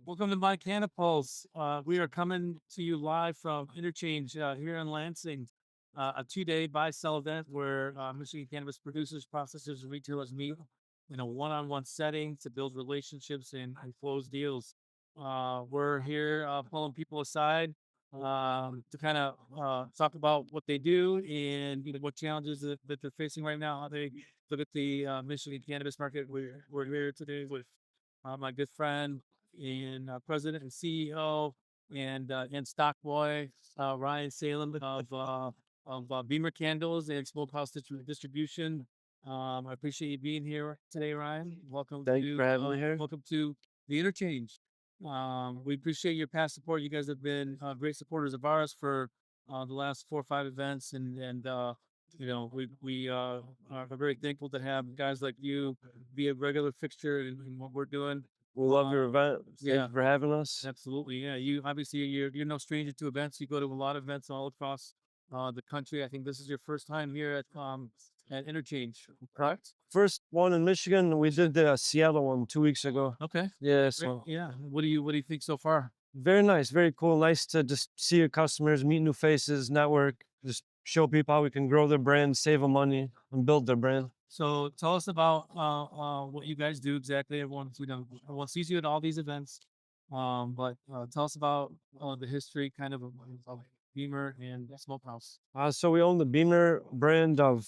Welcome to MiCannaPulse. We are coming to you live from Interchange here in Lansing, a 2-day buy-sell event where Michigan cannabis producers, processors, and retailers meet in a one-on-one setting to build relationships and close deals. We're here pulling people aside to kind of talk about what they do and what challenges that they're facing right now. How they look at the Michigan cannabis market. We're here today with my good friend and president and CEO and stock boy Ryan Salem of Beamer Candles and Smokehouse Distribution. I appreciate you being here today, Ryan. Thank you for having me here. Welcome to the Interchange. We appreciate your past support. You guys have been great supporters of ours for the last 4 or 5 events, and we are very thankful to have guys like you be a regular fixture in what we're doing. We love your event. Thank Yeah, you for having us. absolutely. Yeah, you obviously you're no stranger to events. You go to a lot of events all across the country. I think this is your first time here at Interchange, correct? First one in Michigan, we did the Seattle one 2 weeks ago. Okay. Yeah, Great. so Yeah. What do you think so far? very nice, very cool. Nice to just see your customers, meet new faces, network, just show people how we can grow their brand, save them money, and build their brand. So tell us about what you guys do exactly. Everyone sees you at all these events, but tell us about the history, kind of Beamer and Smokehouse. So we own the Beamer brand of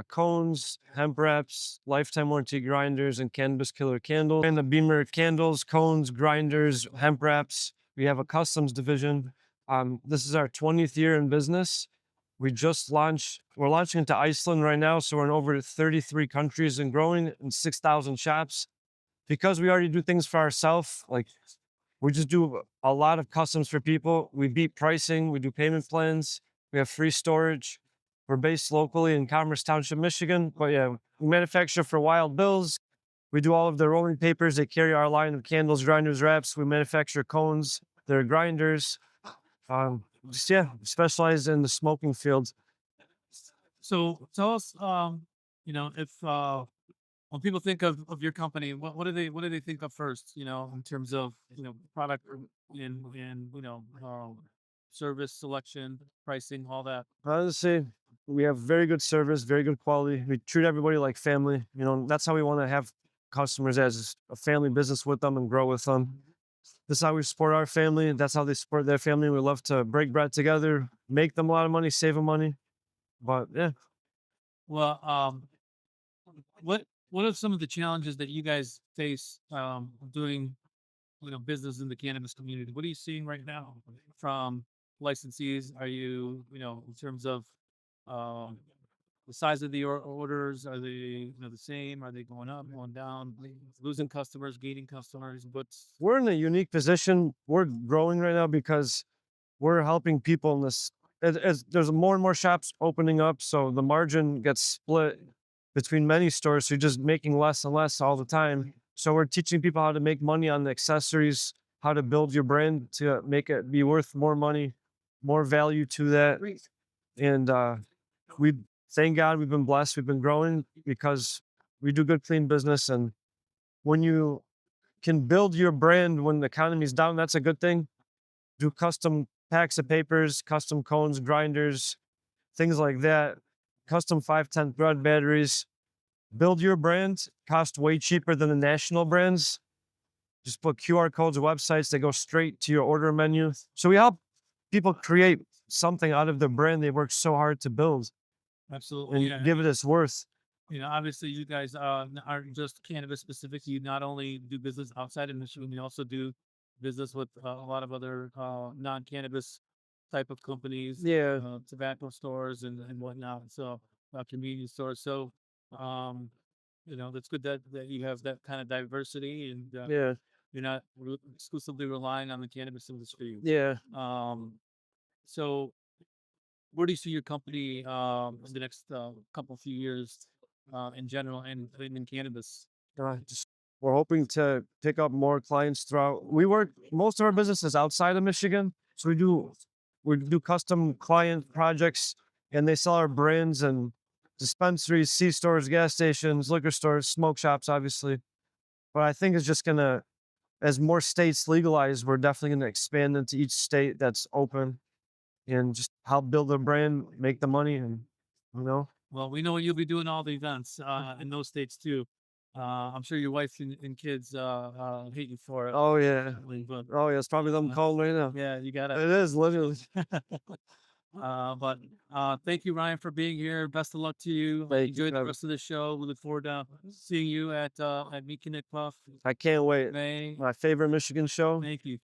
cones, hemp wraps, lifetime warranty grinders, and cannabis killer candles. And the Beamer candles, cones, grinders, hemp wraps. We have a customs division. This is our 20th year in business. We just launched. We're launching into Iceland right now, so we're in over 33 countries and growing in 6,000 shops. Because we already do things for ourselves, like we just do a lot of customs for people. We beat pricing. We do payment plans. We have free storage. We're based locally in Commerce Township, Michigan. But yeah, we manufacture for Wild Bills. We do all of the rolling papers. They carry our line of candles, grinders, wraps. We manufacture cones. They're grinders. Just yeah, specialize in the smoking field. So tell us, if when people think of your company, what do they think of first? In terms of product and service selection, pricing, all that. Honestly, we have very good service, very good quality. We treat everybody like family. That's how we want to have customers as a family business with them and grow with them. This is how we support our family. That's how they support their family. We love to break bread together, make them a lot of money, save them money. But yeah, Well, what are some of the challenges that you guys face doing business in the cannabis community? What are you seeing right now from licensees? Are you in terms of um, the size of the orders? Are they the same? Are they going up, going down, losing customers, gaining customers? What's we're in a unique position. We're growing right now because we're helping people in this. As there's more and more shops opening up, so the margin gets split between many stores. So you're just making less and less all the time. So we're teaching people how to make money on the accessories, how to build your brand to make it be worth more money, more value to that. And we thank God we've been blessed. We've been growing because we do good, clean business. And when you can build your brand when the economy's down, that's a good thing. Do custom packs of papers, custom cones, grinders, things like that. Custom 510 thread batteries. Build your brand, cost way cheaper than the national brands. Just put QR codes, websites, they go straight to your order menu. So we help people create something out of their brand they work so hard to build absolutely? and give it its worth. Obviously, you guys aren't just cannabis specific. You not only do business outside of Michigan, you also do business with a lot of other non-cannabis type of companies, Yeah, tobacco stores and whatnot. So convenience stores. So um, that's good that you have that kind of diversity and yeah, you're not exclusively relying on the cannabis industry. yeah. Um, so where do you see your company in the next couple few years in general and in cannabis? Just we're hoping to pick up more clients throughout. We work most of our business is outside of Michigan, so we do custom client projects, and they sell our brands and dispensaries, C stores, gas stations, liquor stores, smoke shops, obviously. But I think it's just gonna as more states legalize, we're definitely going to expand into each state that's open and just help build a brand, make the money, and you know. Well, we know you'll be doing all the events in those states too. I'm sure your wife and kids hate you for it. Oh yeah, But oh yeah, it's probably them calling right now. yeah, you got It it. is literally. But thank you, Ryan, for being here. Best of luck to you. Thank Enjoy you. the rest of the show. We look forward to seeing you at MiCannaPulse I can't wait. May. My favorite Michigan show. Thank you.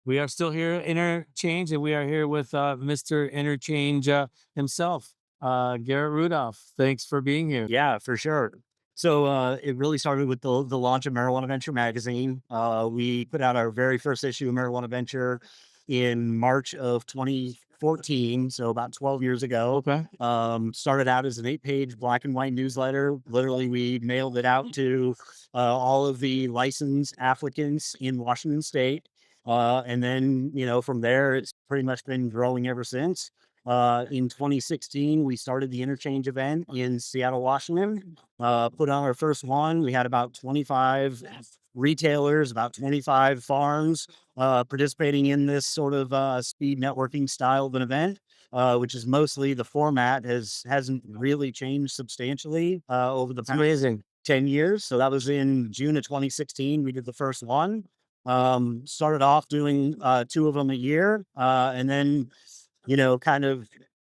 We are still here, Interchange, and we are here with Mr. Interchange himself, Garrett Rudolph. Thanks for being here. Yeah, for sure. So it really started with the launch of Marijuana Venture magazine. We put out our very first issue of Marijuana Venture in March of 2014, so about 12 years ago. Okay. Started out as an 8-page black and white newsletter. Literally, we mailed it out to all of the licensed applicants in Washington State. And then, from there, it's pretty much been growing ever since. In 2016, we started the Interchange event in Seattle, Washington. Put on our first one. We had about 25 retailers, about 25 farms participating in this sort of speed networking style of an event, which is mostly the format hasn't really changed substantially over the past Amazing. 10 years. So that was in June of 2016. We did the first one. Started off doing 2 of them a year, and then kind of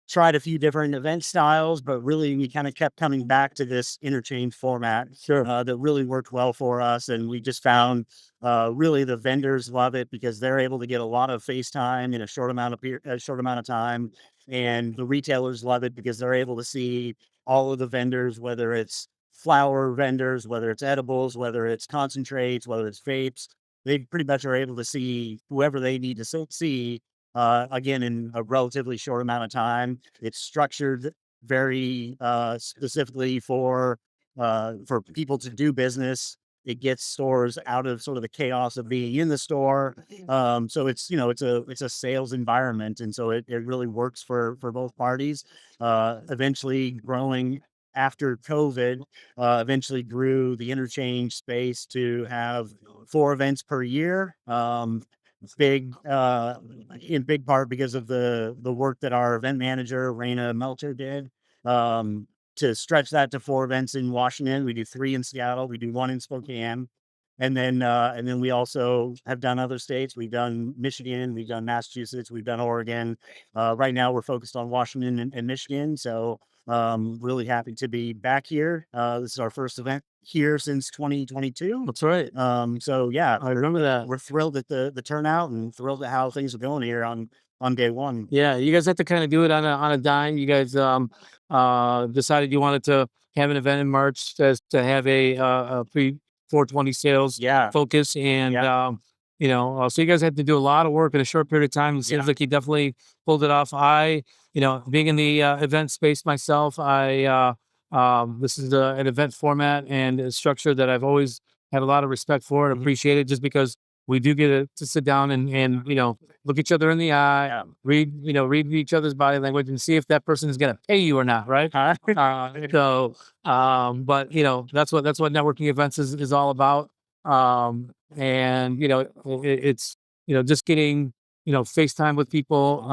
tried a few different event styles, but really we kind of kept coming back to this Interchange format. Sure. That really worked well for us. And we just found really the vendors love it because they're able to get a lot of face time in a short amount of time. And the retailers love it because they're able to see all of the vendors, whether it's flower vendors, whether it's edibles, whether it's concentrates, whether it's vapes. They pretty much are able to see whoever they need to see again, in a relatively short amount of time. It's structured very specifically for people to do business. It gets stores out of sort of the chaos of being in the store. So it's a sales environment, and so it really works for both parties. Eventually growing after COVID, eventually grew the Interchange space to have 4 events per year. Big in big part because of the work that our event manager Raina Melcher did to stretch that to 4 events in Washington. We do 3 in Seattle, we do 1 in Spokane, and then we also have done other states. We've done Michigan, we've done Massachusetts, we've done Oregon. Right now we're focused on Washington and Michigan. So really happy to be back here. This is our first event here since 2022. That's right. So yeah, I remember that. we're thrilled at the turnout and thrilled at how things are going here on day one. Yeah, you guys have to kind of do it on a dime. You guys decided you wanted to have an event in March to have a pre 420 sales Yeah. focus, and Yeah. so you guys had to do a lot of work in a short period of time. It seems Yeah. like you definitely pulled it off. Being in the event space myself, this is an event format and a structure that I've always had a lot of respect for and Mhm. appreciated, just because we do get to sit down and look each other in the eye, Yeah. read each other's body language and see if that person is going to pay you or not, right? But that's what networking events is all about. And it's just getting FaceTime with people,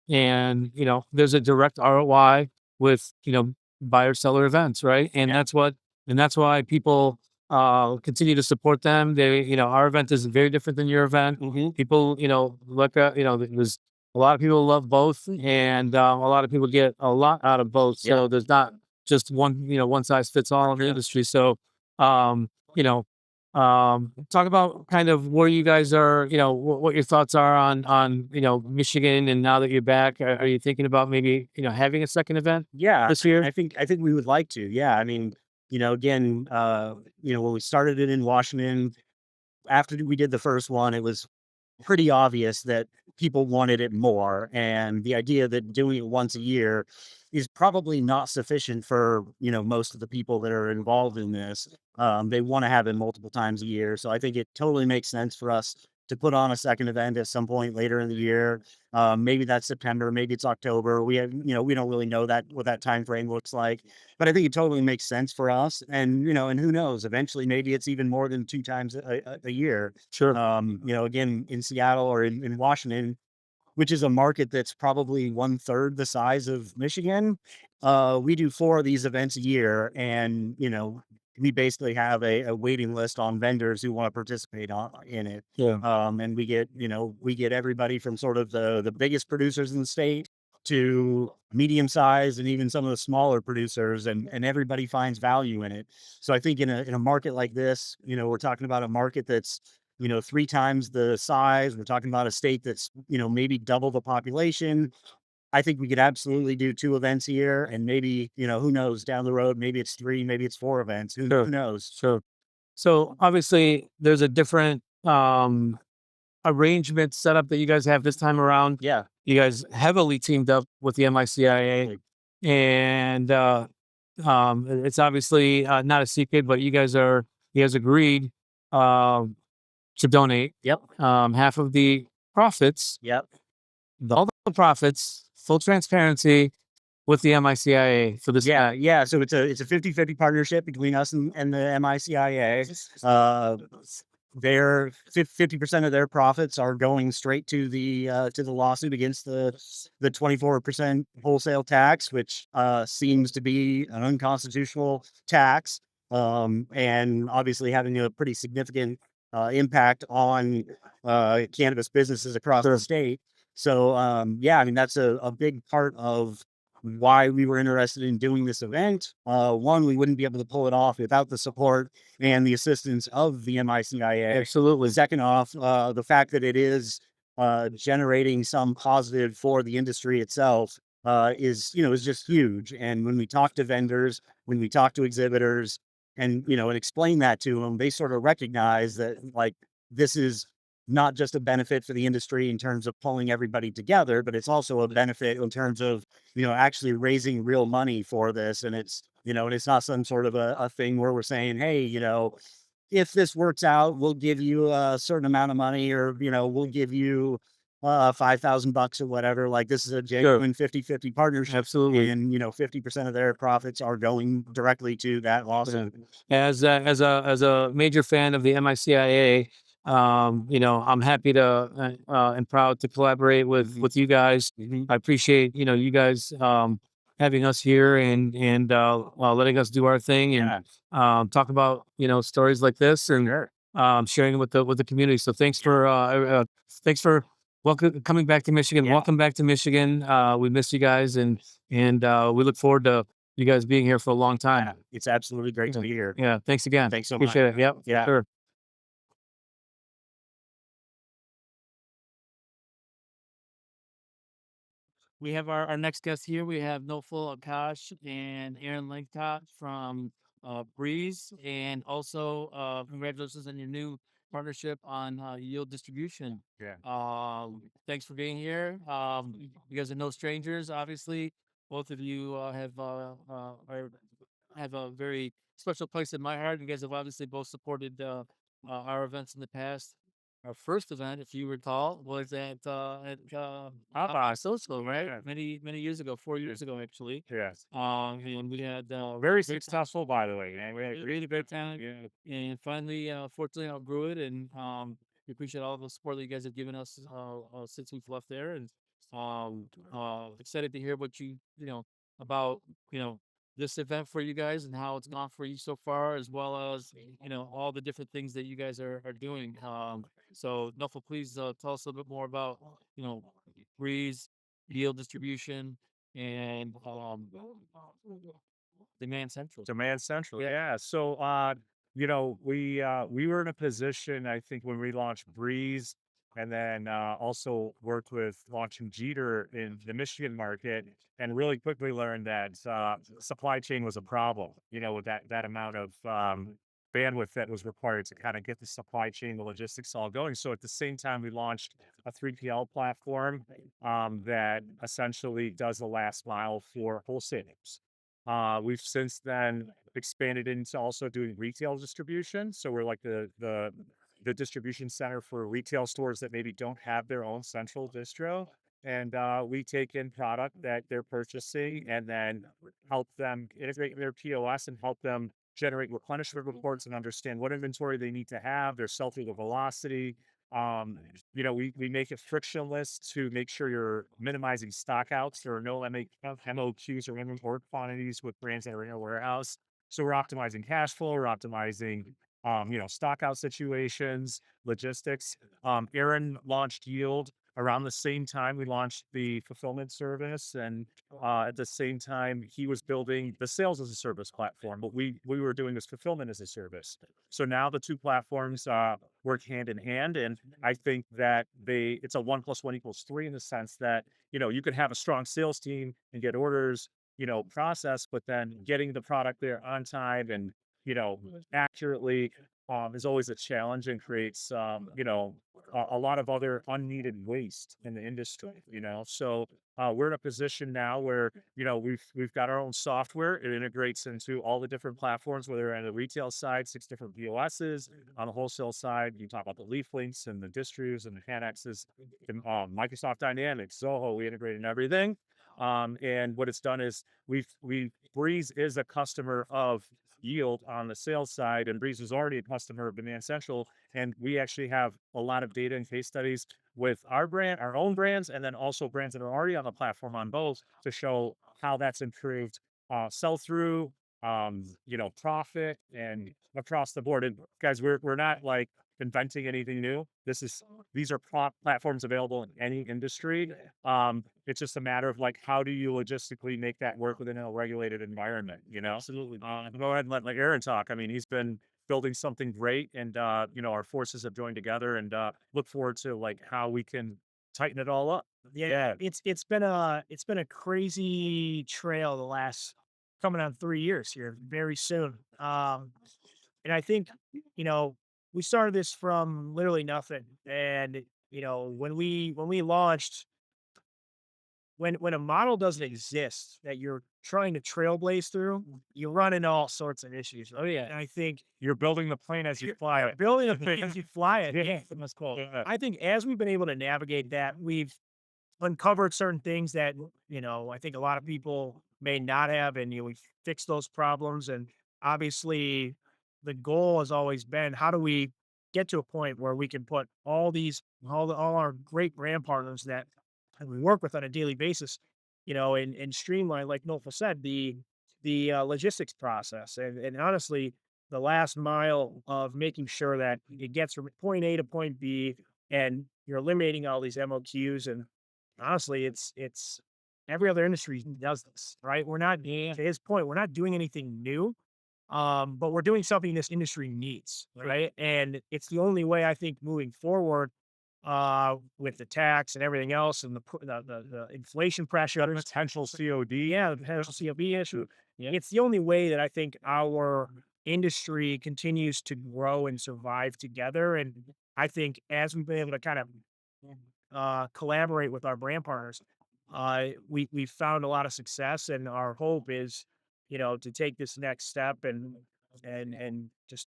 and there's a direct ROI with buyer seller events, right? And Yeah. that's why people continue to support them. Our event is very different than your event. Mhm. People look at there's a lot of people love both, and a lot of people get a lot out of both. So Yeah. there's not just one size fits all in the industry. So um you know talk about kind of where you guys are, what your thoughts are on Michigan, and now that you're back, are you thinking about maybe having a second event Yeah, this year? I think we would like to. Yeah, I mean, again, when we started it in Washington, after we did the first one, it was pretty obvious that people wanted it more, and the idea that doing it once a year is probably not sufficient for most of the people that are involved in this. They want to have it multiple times a year, so I think it totally makes sense for us to put on a second event at some point later in the year. Maybe that's September, maybe it's October. We have, we don't really know that what that time frame looks like, but I think it totally makes sense for us. And and who knows? Eventually, maybe it's even more than 2 times a year. Sure. Again, in Seattle or in Washington, which is a market that's probably 1/3 the size of Michigan. We do 4 of these events a year, and we basically have a waiting list on vendors who want to participate in it. Yeah. And we get everybody from sort of the biggest producers in the state to medium size and even some of the smaller producers, and everybody finds value in it. So I think in a market like this, we're talking about a market that's 3 times the size. We're talking about a state that's, maybe double the population. I think we could absolutely do 2 events a year, and maybe, who knows, down the road, maybe it's 3, maybe it's 4 events. Who Sure. knows? Sure. So obviously there's a different arrangement setup that you guys have this time around. Yeah. You guys heavily teamed up with the MICIA, and it's obviously not a secret, but you guys agreed to donate Yep. half of the profits, Yep. all the profits, full transparency with the MICIA for this. Yeah. Yeah. So it's a 50/50 partnership between us and the MICIA. Their 50% of their profits are going straight to the lawsuit against the 24% wholesale tax, which seems to be an unconstitutional tax, and obviously having a pretty significant impact on cannabis businesses across the state. So yeah, I mean that's a big part of why we were interested in doing this event. One, we wouldn't be able to pull it off without the support and the assistance of the MICIA. Absolutely. Second off, the fact that it is generating some positive for the industry itself is just huge. And when we talk to vendors, when we talk to exhibitors, and explain that to them, they sort of recognize that like this is not just a benefit for the industry in terms of pulling everybody together, but it's also a benefit in terms of, actually raising real money for this. And it's not some sort of a thing where we're saying, hey, if this works out, we'll give you a certain amount of money, or, we'll give you $5,000 or whatever. Like this is a genuine 50/50 partnership. Absolutely. And, 50% of their profits are going directly to that lawsuit. As a major fan of the MICIA, I'm happy to and proud to collaborate with you guys. I appreciate you guys having us here and letting us do our thing and talk about stories like this and sharing it with the community. So thanks for coming back to Michigan. Yeah. Welcome back to Michigan. We miss you guys and we look forward to you guys being here for a long time. It's absolutely great to be here. Yeah, thanks again. Thanks so much. Appreciate it. Yep. Yeah. Sure. We have our next guest here. We have Nowfal, Akash, and Lanctot from Breeze, and also congratulations on your new partnership on yield distribution. Yeah. Thanks for being here. You guys are no strangers, obviously. Both of you have a very special place in my heart. You guys have obviously both supported our events in the past. Our first event, if you recall, was at Social, right? Yeah. Many years ago, 4 years ago, actually. Yes. And we had Very great successful, by the way. Man. We had really great time. Yeah. And finally, fortunately, outgrew it, and we appreciate all the support that you guys have given us since we've left there, and excited to hear what about this event for you guys and how it's gone for you so far, as well as all the different things that you guys are doing. So Nuffle, please tell us a little bit more about Breeze, deal distribution, and Demand Central. Demand Central. Yeah. Yeah. So we were in a position, I think, when we launched Breeze, and then also worked with launching Jeter in the Michigan market, and really quickly learned that supply chain was a problem, with that amount of bandwidth that was required to kind of get the supply chain, the logistics all going. So at the same time, we launched a 3PL platform that essentially does the last mile for wholesalers. We've since then expanded into also doing retail distribution. So we're like the the distribution center for retail stores that maybe don't have their own central distro. And we take in product that they're purchasing and then help them integrate their POS and help them generate replenishment reports and understand what inventory they need to have, their sell-through, the velocity. We make it frictionless to make sure you're minimizing stockouts. There are no MOQs or inventory quantities with brands that are in your warehouse. So we're optimizing cash flow, we're optimizing stockout situations, logistics. Aaron launched Yield around the same time we launched the fulfillment service, and at the same time he was building the sales as a service platform. But we were doing this fulfillment as a service. So now the two platforms work hand in hand, and I think that it's a 1+1 = 3 in the sense that you could have a strong sales team and get orders processed, but then getting the product there on time and accurately is always a challenge and creates a lot of other unneeded waste in the industry. So we're in a position now where we've got our own software. It integrates into all the different platforms, whether on the retail side, 6 different POSs. On the wholesale side, you talk about the leaf links and the distros and the Canexes, and Microsoft Dynamics, Zoho. We integrate in everything. And what it's done is Breeze is a customer of Yield on the sales side, and Breeze is already a customer of Demand Central. And we actually have a lot of data and case studies with our own brands, and then also brands that are already on the platform on both to show how that's improved sell through, profit, and across the board. And guys, we're not like inventing anything new. These are platforms available in any industry. It's just a matter of like, how do you logistically make that work within a regulated environment? Absolutely. Go ahead and let Aaron talk. I mean, he's been building something great, and our forces have joined together, and look forward to like how we can tighten it all up. Yeah, it's been a crazy trail the last coming on 3 years here very soon. And I think, we started this from literally nothing. And, when we launched, when a model doesn't exist that you're trying to trailblaze through, you run into all sorts of issues. Oh yeah. And I think You're building the plane as you fly it. building a thing as you fly it, yeah, that's cool. Yeah. I think as we've been able to navigate that, we've uncovered certain things that, I think a lot of people may not have, and we fixed those problems. And obviously the goal has always been, how do we get to a point where we can put all our great brand partners that we work with on a daily basis, and streamline, like Nowfal said, the logistics process, and honestly, the last mile of making sure that it gets from point A to point B, and you're eliminating all these MOQs. And honestly, it's every other industry does this, right? We're not, to his point, we're not doing anything new, but we're doing something this industry needs, right? And it's the only way, I think, moving forward, with the tax and everything else, and the inflation pressure, Potential COD. yeah, the potential COB issue. Yeah. It's the only way that I think our industry continues to grow and survive together. And I think as we've been able to kind of collaborate with our brand partners, we've found a lot of success, and our hope is, to take this next step and just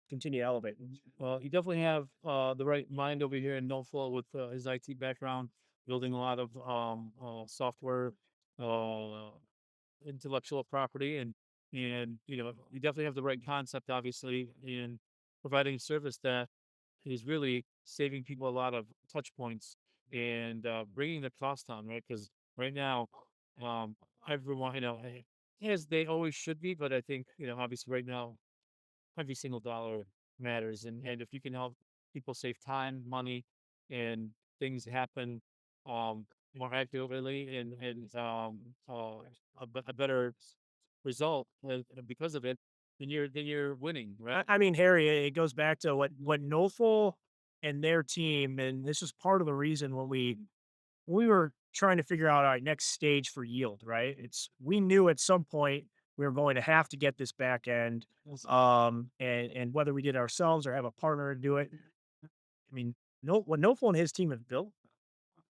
continue to elevate. Well, you definitely have the right mind over here in Nowfal with his IT background, building a lot of software, uh, intellectual property, and you definitely have the right concept, obviously, in providing service that is really saving people a lot of touch points and bringing the cost down, right? Because right now, um, everyone, as they always should be, but I think obviously right now every single dollar matters. And if you can help people save time, money, and things happen more accurately, and a better result because of it, then you're winning, right? I mean, Harry, it goes back to what Nowfal and their team, and this is part of the reason when we were trying to figure out our next stage for Yield, right? We knew at some point we were going to have to get this back end, and whether we did it ourselves or have a partner to do it. I mean, what Nowfal and his team have built,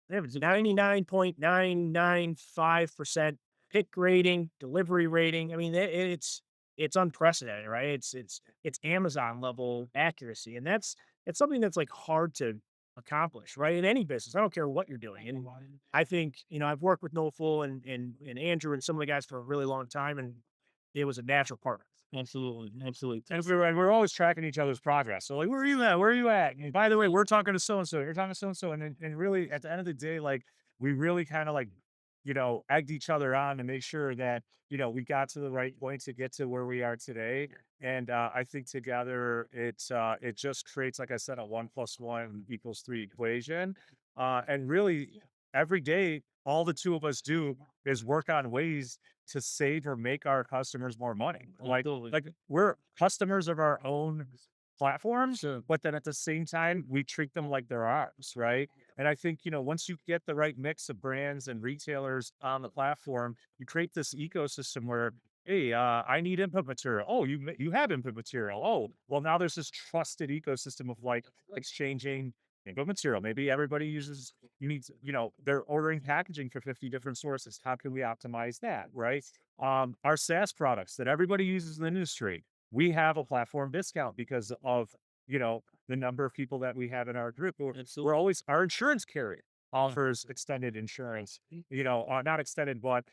they have 99.995% pick rating, delivery rating. I mean, it's unprecedented, right? It's Amazon level accuracy, and that's it's something that's like hard to accomplish, right? In any business, I don't care what you're doing. And I think, I've worked with Nowfal and Andrew and some of the guys for a really long time, and it was a natural partner. Absolutely, absolutely. And we're always tracking each other's progress. So like, where are you at? Where are you at? And by the way, we're talking to so and so. You're talking to so and so. And really, at the end of the day, like we really kind of like, egged each other on to make sure that we got to the right point to get to where we are today. And I think together it just creates, like I said, a 1+1 = 3 equation. And really, every day, all the two of us do is work on ways to save or make our customers more money. Absolutely. Like we're customers of our own platforms, Sure. but then at the same time, we treat them like they're ours, right? And I think, once you get the right mix of brands and retailers on the platform, you create this ecosystem where, hey, I need input material. Oh, you have input material. Oh, well, now there's this trusted ecosystem of like exchanging input material. Maybe everybody uses, they're ordering packaging for 50 different sources. How can we optimize that, right? Our SaaS products that everybody uses in the industry, we have a platform discount because of, the number of people that we have in our group. We're always, our insurance carrier offers extended insurance, not extended, but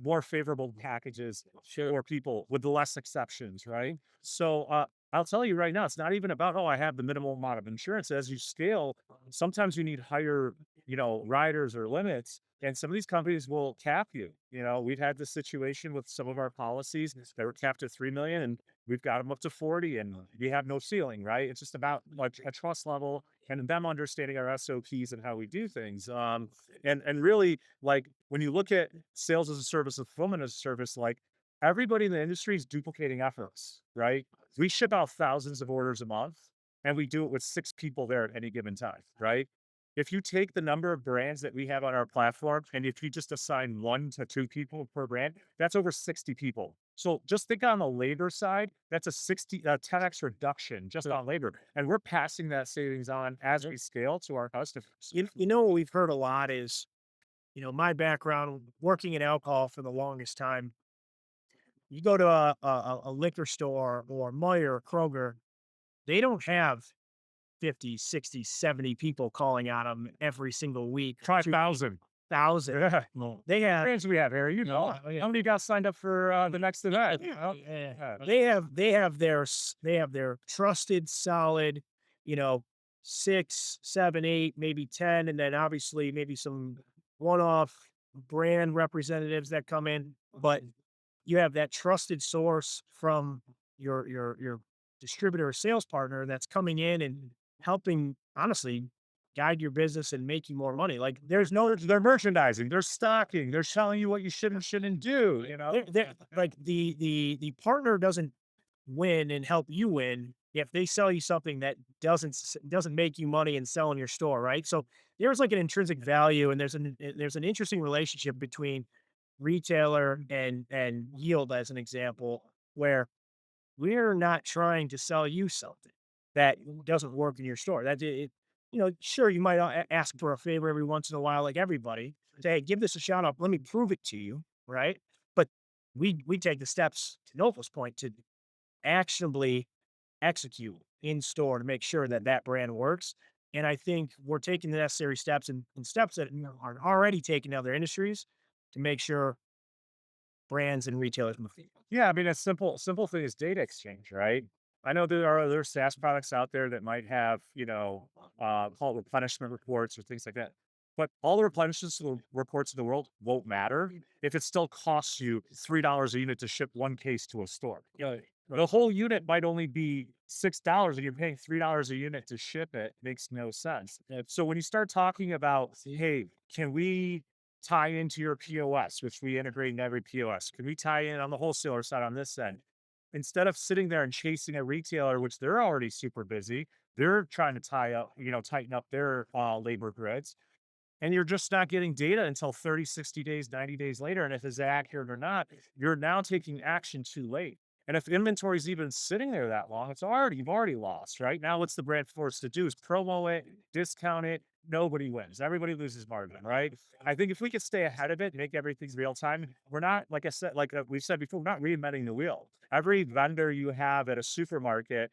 more favorable packages for people with less exceptions, right? So I'll tell you right now, it's not even about, oh, I have the minimal amount of insurance. As you scale, sometimes you need higher, riders or limits. And some of these companies will cap you. We've had this situation with some of our policies that were capped at 3 million, and we've got them up to 40, and we have no ceiling, right? It's just about like a trust level and them understanding our SOPs and how we do things. And really, like when you look at sales as a service and fulfillment as a service, like everybody in the industry is duplicating efforts, right? We ship out thousands of orders a month, and we do it with 6 people there at any given time, right? If you take the number of brands that we have on our platform, and if you just assign 1 to 2 people per brand, that's over 60 people. So just think on the labor side, that's a 10x reduction just on labor. And we're passing that savings on as we scale to our customers. What we've heard a lot is, my background working in alcohol for the longest time. You go to a liquor store or Meijer or Kroger, they don't have 50, 60, 70 people calling on them every single week. Try 1,000. 1,000. Yeah. They have Brands we have, Harry, how many got signed up for the next event? they have their trusted, solid, 6, 7, 8, maybe 10, and then obviously maybe some one-off brand representatives that come in. But you have that trusted source from your distributor or sales partner that's coming in and helping, honestly, guide your business and make you more money. Like They're merchandising, they're stocking, they're telling you what you should and shouldn't do, like the partner doesn't win and help you win if they sell you something that doesn't make you money and sell in your store, right? So there's like an intrinsic value, and there's an interesting relationship between retailer and yield, as an example, where we're not trying to sell you something that doesn't work in your store. Sure, you might ask for a favor every once in a while, like everybody. Say, hey, give this a shout out. Let me prove it to you, right? But we take the steps, to Nowfal's point, to actionably execute in store to make sure that that brand works. And I think we're taking the necessary steps and steps that are already taken in other industries to make sure brands and retailers move. Yeah, I mean, a simple thing is data exchange, right? I know there are other SaaS products out there that might have, called replenishment reports or things like that. But all the replenishment reports in the world won't matter if it still costs you $3 a unit to ship 1 case to a store. The whole unit might only be $6 and you're paying $3 a unit to ship it. Makes no sense. So when you start talking about, hey, can we tie into your POS, which we integrate in every POS? Can we tie in on the wholesaler side on this end? Instead of sitting there and chasing a retailer, which they're already super busy, they're trying to tighten up their labor grids. And you're just not getting data until 30, 60 days, 90 days later. And if it's accurate or not, you're now taking action too late. And if inventory is even sitting there that long, you've already lost, right? Now what's the brand forced to do is promo it, discount it. Nobody wins. Everybody loses margin, right? I think if we could stay ahead of it, make everything real time, we're not, like I said, we've said before, we're not reinventing the wheel. Every vendor you have at a supermarket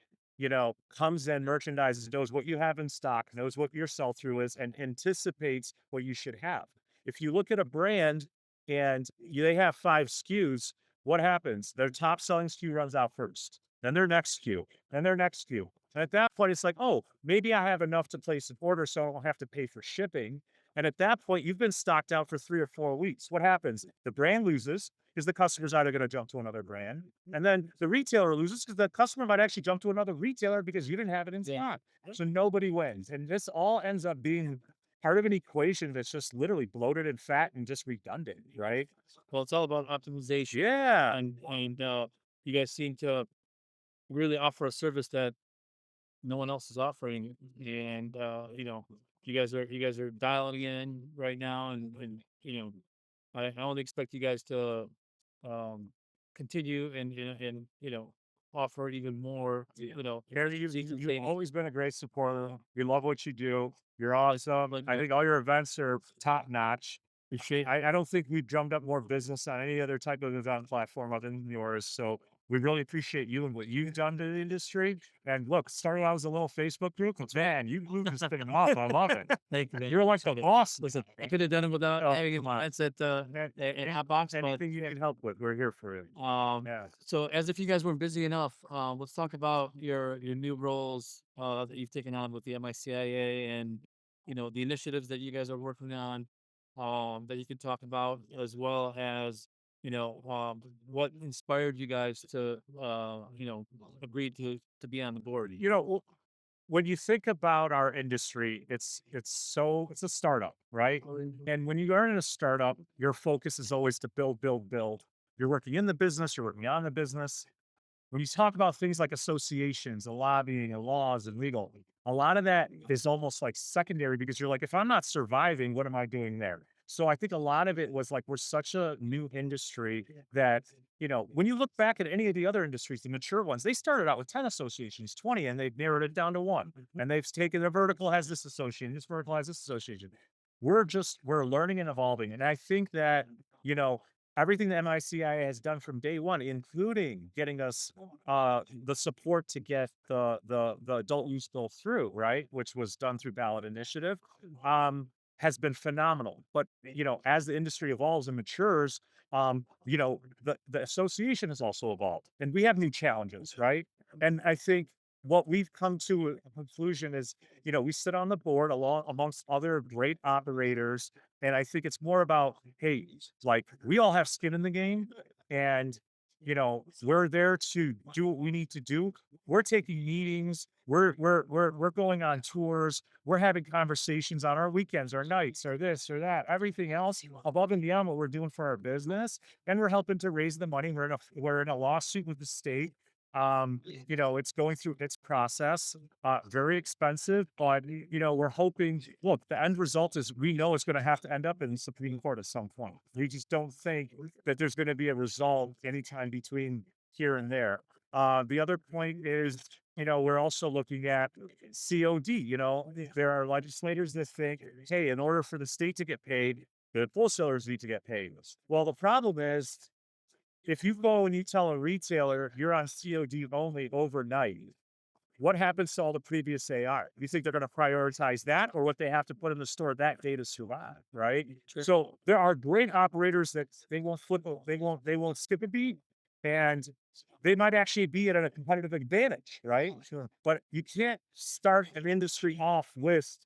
comes in, merchandises, knows what you have in stock, knows what your sell through is, and anticipates what you should have. If you look at a brand and they have 5 SKUs, what happens? Their top selling SKU runs out first, then their next SKU, then their next SKU. And at that point, it's like, oh, maybe I have enough to place an order so I don't have to pay for shipping. And at that point, you've been stocked out for 3 or 4 weeks. What happens? The brand loses because the customer's either going to jump to another brand. And then the retailer loses because the customer might actually jump to another retailer because you didn't have it in stock. So nobody wins. And this all ends up being part of an equation that's just literally bloated and fat and just redundant, right? Well, it's all about optimization. Yeah. And you guys seem to really offer a service that no one else is offering. And you guys are dialing in right now, and I only expect you guys to um continue and offer even more, Gary, you've things. always been a great supporter. We love what you do. You're awesome. I think all your events are top notch. I don't think we've drummed up more business on any other type of event platform other than yours. So we really appreciate you and what you've done to the industry. And look, started out as a little Facebook group. Man, you blew this thing off. I love it. Thank you, man. You're like the boss. Listen, I could have done it without Oh, having a come on. mindset and hotbox, but Anything you need help with, we're here for you. Yeah. so as if you guys weren't busy enough, let's talk about your new roles that you've taken on with the MICIA, and the initiatives that you guys are working on, that you can talk about, as well as what inspired you guys to agree to be on the board. When you think about our industry, it's a startup, right? And when you are in a startup, your focus is always to build, build, build. You're working in the business, you're working on the business. When you talk about things like associations, and lobbying, and laws, and legal, a lot of that is almost like secondary because you're like, if I'm not surviving, what am I doing there? So I think a lot of it was like, we're such a new industry that, when you look back at any of the other industries, the mature ones, they started out with 10 associations, 20, and they've narrowed it down to one. And they've taken a vertical has this association, this vertical has this association. We're learning and evolving. And I think that, everything the MICIA has done from day one, including getting us the support to get the adult use bill through, right, which was done through ballot initiative, has been phenomenal. But as the industry evolves and matures, the association has also evolved, and we have new challenges, right? And I think what we've come to a conclusion is, we sit on the board along amongst other great operators. And I think it's more about, hey, like, we all have skin in the game, and we're there to do what we need to do. We're taking meetings, we're going on tours, we're having conversations on our weekends, our nights, or this or that, everything else above and beyond what we're doing for our business. And we're helping to raise the money. We're in a lawsuit with the state. It's going through its process, very expensive, but we're hoping, look, the end result is, we know it's going to have to end up in the Supreme Court at some point. We just don't think that there's going to be a result anytime between here and there. The other point is, we're also looking at COD. There are legislators that think, hey, in order for the state to get paid, the wholesalers need to get paid. Well, the problem is, if you go and you tell a retailer you're on COD only overnight, what happens to all the previous AR? You think they're going to prioritize that, or what they have to put in the store that day to survive, right? Sure. So there are great operators that they won't skip a beat, and they might actually be at a competitive advantage, right? Sure. But you can't start an industry off with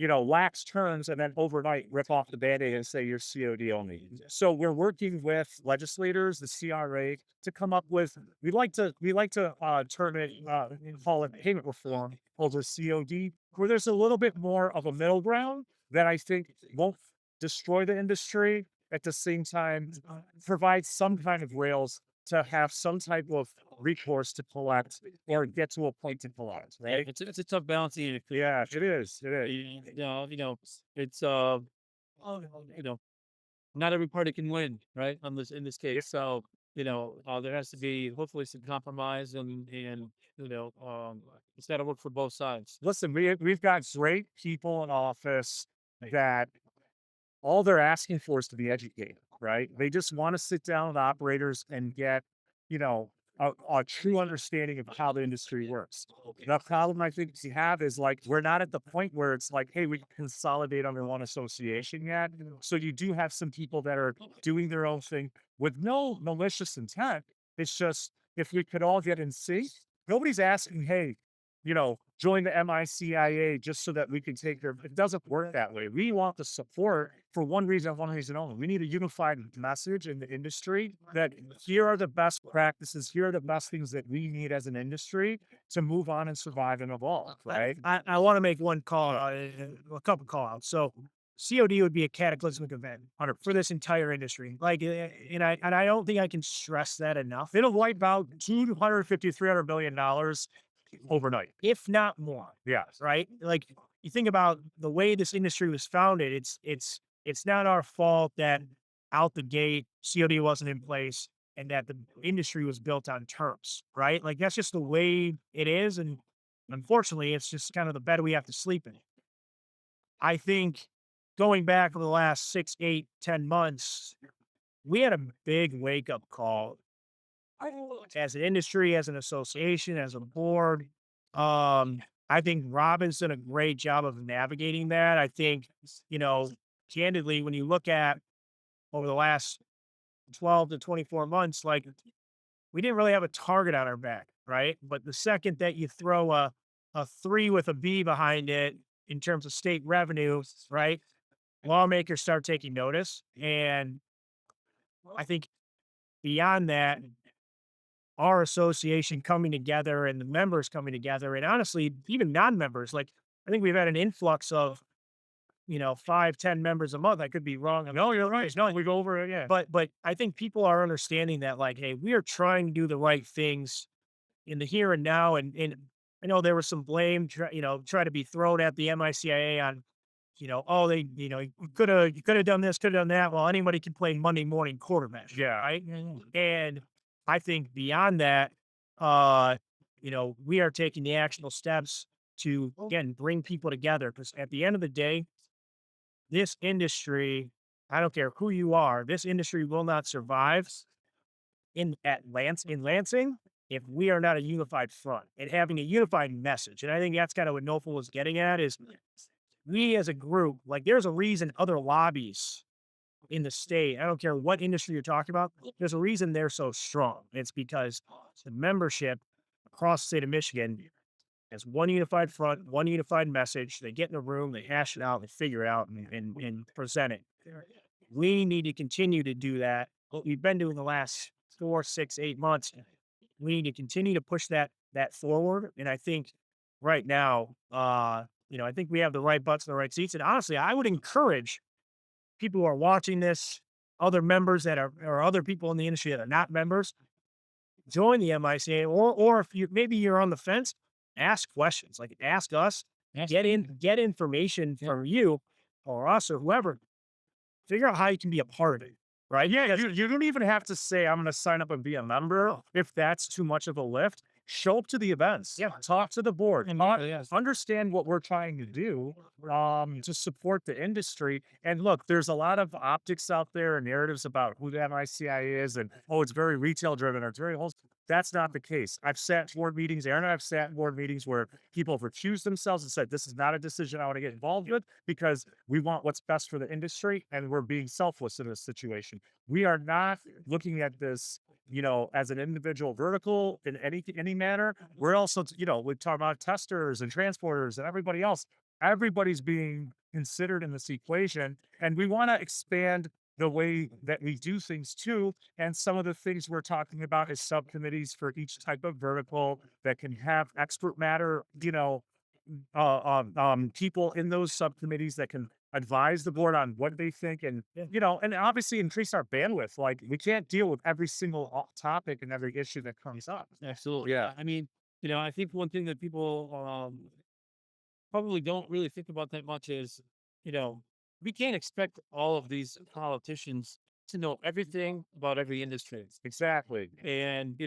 lax terms and then overnight rip off the Band-Aid and say you're COD only. So we're working with legislators, the CRA, to come up with, we like to term it, call it payment reform over COD, where there's a little bit more of a middle ground that I think won't destroy the industry, at the same time provide some kind of rails to have some type of recourse to collect or get to a point to collect, right? It's a tough balancing act. Yeah, it is. It is. It's not every party can win, right? In this case, so there has to be hopefully some compromise, and it's got to work for both sides. Listen, we've got great people in office that all they're asking for is to be educated, right? They just want to sit down with operators and get, a true understanding of how the industry works. The problem I think we have is like we're not at the point where it's like, hey, we can consolidate under one association yet. So you do have some people that are doing their own thing with no malicious intent. It's just if we could all get in sync, nobody's asking, hey, join the MICIA just so that we can take their. It doesn't work that way. We want the support for one reason only. We need a unified message in the industry that here are the best practices, here are the best things that we need as an industry to move on and survive and evolve, right? I want to make one call, a couple call outs. So COD would be a cataclysmic event for this entire industry. Like, and I don't think I can stress that enough. It'll wipe out $250, $300 million overnight, if not more. Yes. Right? Like you think about the way this industry was founded, it's not our fault that out the gate COD wasn't in place and that the industry was built on terms, right? Like that's just the way it is. And unfortunately, it's just kind of the bed we have to sleep in. I think going back for the last 6, 8, 10 months, we had a big wake up call as an industry, as an association, as a board. I think Robin's done a great job of navigating that. I think, candidly, when you look at over the last 12 to 24 months, like we didn't really have a target on our back, right? But the second that you throw a 3 with a B behind it in terms of state revenue, right? Lawmakers start taking notice. And I think beyond that, our association coming together and the members coming together, and honestly, even non-members, like I think we've had an influx of, 5, 10 members a month. I could be wrong. No, you're right. No, we go over it. Yeah. But I think people are understanding that, like, hey, we are trying to do the right things in the here and now. And I know there was some blame, try to be thrown at the MICIA on, oh, they, you could have done this, could have done that. Well, anybody can play Monday morning quarterback. Yeah. Right. And I think beyond that, we are taking the actionable steps to, again, bring people together. Because at the end of the day, this industry, I don't care who you are, this industry will not survive in Lansing if we are not a unified front and having a unified message. And I think that's kind of what Nowfal was getting at is we as a group, like there's a reason other lobbies in the state, I don't care what industry you're talking about, there's a reason they're so strong. It's because the membership across the state of Michigan has one unified front, one unified message. They get in a room, they hash it out, they figure it out and present it. We need to continue to do that. What we've been doing the last 4, 6, 8 months, we need to continue to push that forward. And I think right now, I think we have the right butts in the right seats. And honestly, I would encourage people who are watching this, other members that are, or other people in the industry that are not members, join the MICA, or if maybe you're on the fence, ask questions, like ask us, get information from you or us or whoever, figure out how you can be a part of it. Right? Yeah, you don't even have to say, I'm going to sign up and be a member if that's too much of a lift. Show up to the events. Yeah. Talk to the board. Understand what we're trying to do to support the industry. And look, there's a lot of optics out there and narratives about who the MICI is and, it's very retail driven or it's very wholesale. That's not the case. I've sat in board meetings, Aaron and I've sat in board meetings where people have recused themselves and said, this is not a decision I want to get involved with because we want what's best for the industry and we're being selfless in this situation. We are not looking at this, as an individual vertical in any manner. We're also, we talk about testers and transporters and everybody else. Everybody's being considered in this equation. And we want to expand the way that we do things too. And some of the things we're talking about is subcommittees for each type of vertical that can have expert matter, people in those subcommittees that can advise the board on what they think and, and obviously increase our bandwidth. Like we can't deal with every single topic and every issue that comes up. Absolutely. Yeah. I mean, I think one thing that people probably don't really think about that much is, we can't expect all of these politicians to know everything about every industry. Exactly. And,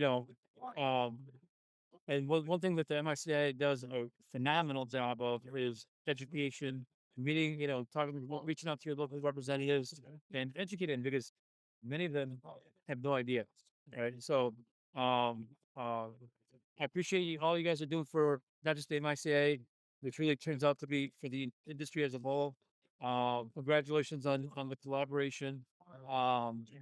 and one thing that the MICA does a phenomenal job of is education, meeting, reaching out to your local representatives and educating them because many of them have no idea. Right. So, I appreciate all you guys are doing for not just the MICA, which really turns out to be for the industry as a whole. Congratulations on the collaboration.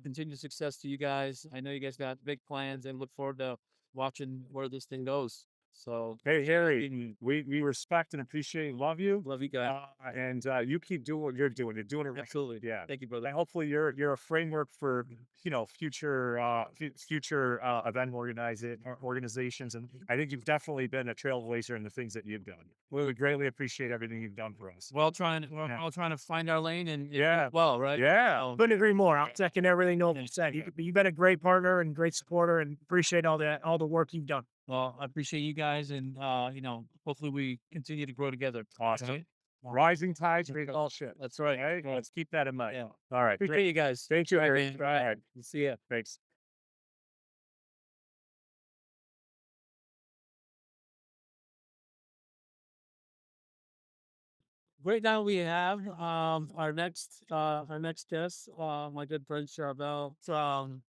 Continued success to you guys. I know you guys got big plans and look forward to watching where this thing goes. So, Hey, Harry, we respect and appreciate, love you. love you guys. And you keep doing what you're doing. You're doing it right. Absolutely. Yeah. Thank you, brother. And hopefully you're a framework for, future event organizations. And I think you've definitely been a trailblazer in the things that you've done. We would greatly appreciate everything you've done for us. We're all trying to find our lane and Yeah. well, right? Yeah. Couldn't agree more. I'll second everything Nowfal said. You've been a great partner and great supporter, and appreciate all the work you've done. Well, I appreciate you guys, and hopefully we continue to grow together. Awesome. Okay? Rising tides raise all shit. That's right. Okay? Let's keep that in mind. Yeah. All right. Appreciate you guys. Thank you, All right, Harry. man. All right. See ya. Thanks. Right now we have our next guest, my good friend Sharbel from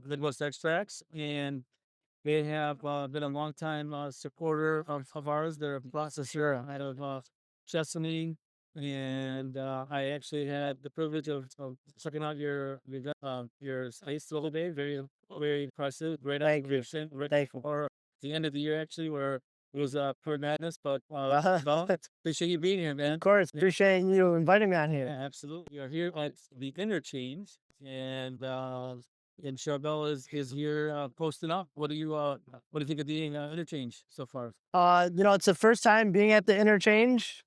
Midwest Extracts, and they have been a long time supporter of ours. They're a processor out of Chesapeake, and I actually had the privilege of checking out your space the other day. Very impressive. Great exhibition. Ready for the end of the year actually, where it was for madness. But well, appreciate you being here, man. Of course, appreciate you inviting me on here. Yeah, absolutely. We are here at the Interchange, and Sharbel is here posting up. What do you think of the Interchange so far? It's the first time being at the Interchange.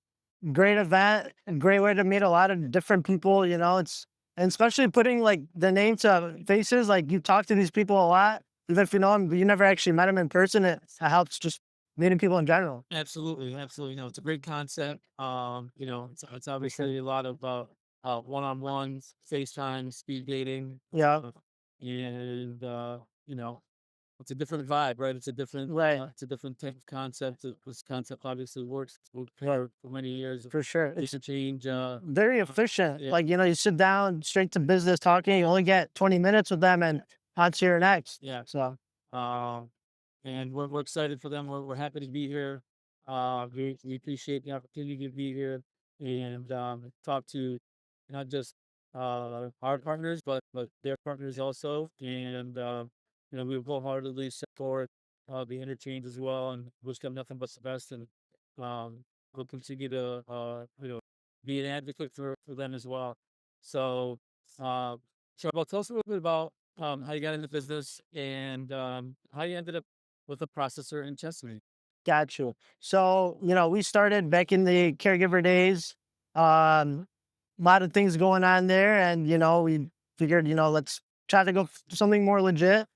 Great event, and great way to meet a lot of different people. And especially putting like the name to faces. Like you talk to these people a lot, even if you know them, but you never actually met them in person. It helps just meeting people in general. Absolutely, absolutely. No, it's a great concept. It's obviously a lot of one-on-ones, FaceTime, speed dating, Yeah, and it's a different vibe, right? right, It's a different type of concept. This concept obviously works for many years. for sure. It's Interchange, very efficient. yeah. Like you sit down straight to business talking. You only get 20 minutes with them, and on to your next. yeah. So And we're excited for them. We're happy to be here. We appreciate the opportunity to be here and talk to not just our partners, but their partners also. And we wholeheartedly support the Interchange as well, and wish them nothing but the best. And we'll continue to be an advocate for them as well. So, Charbel, tell us a little bit about how you got into business and how you ended up with a processor in Chesapeake. got you. So, we started back in the caregiver days. A lot of things going on there. And, we figured, let's try to go something more legit.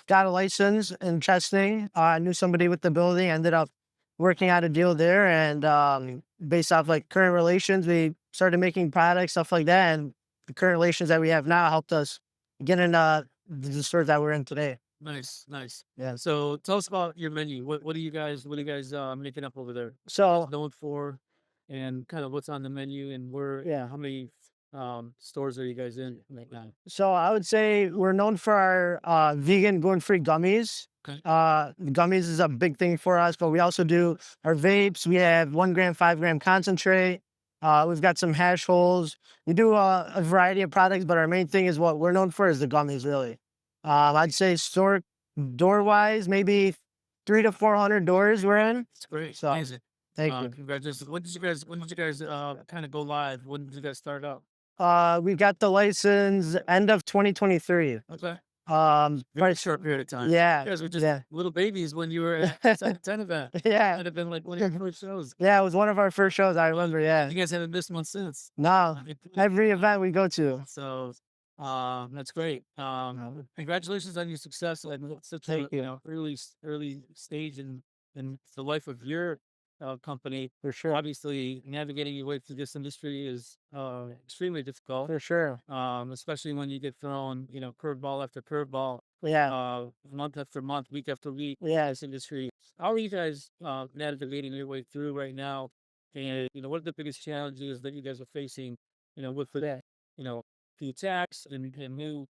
Got a license in testing. I knew somebody with the building, ended up working out a deal there. And based off like current relations, we started making products, stuff like that. And the current relations that we have now helped us get in the stores that we're in today. Nice, nice. Yeah. So tell us about your menu. What are you guys making up over there? So Known for, and kind of what's on the menu, and how many stores are you guys in right now? So I would say we're known for our vegan gluten-free gummies. Okay. Gummies is a big thing for us, but we also do our vapes. We have 1 gram, 5 gram concentrate. We've got some hash holes. We do a variety of products, but our main thing is what we're known for is the gummies, really. I'd say store door wise, maybe 300 to 400 doors we're in. It's great. So, Amazing. Thank you. Congratulations. When did you guys kind of go live? When did you guys start up? We got the license end of 2023. Okay. Very Very short period of time. Yeah. You guys were just Yeah. little babies when you were at the 10 event. Yeah. That'd have been like one of your first shows. Yeah, it was one of our first shows. I remember. Yeah. You guys haven't missed one since. No, every event we go to. So that's great. Congratulations on your success at such a Thank you. early stage in the life of your company. For sure. Obviously, navigating your way through this industry is extremely difficult. For sure. Especially when you get thrown, curveball after curveball, Yeah. month after month, week after week. Yeah. This industry. How are you guys navigating your way through right now? And what are the biggest challenges that you guys are facing? With the Yeah. the attacks and new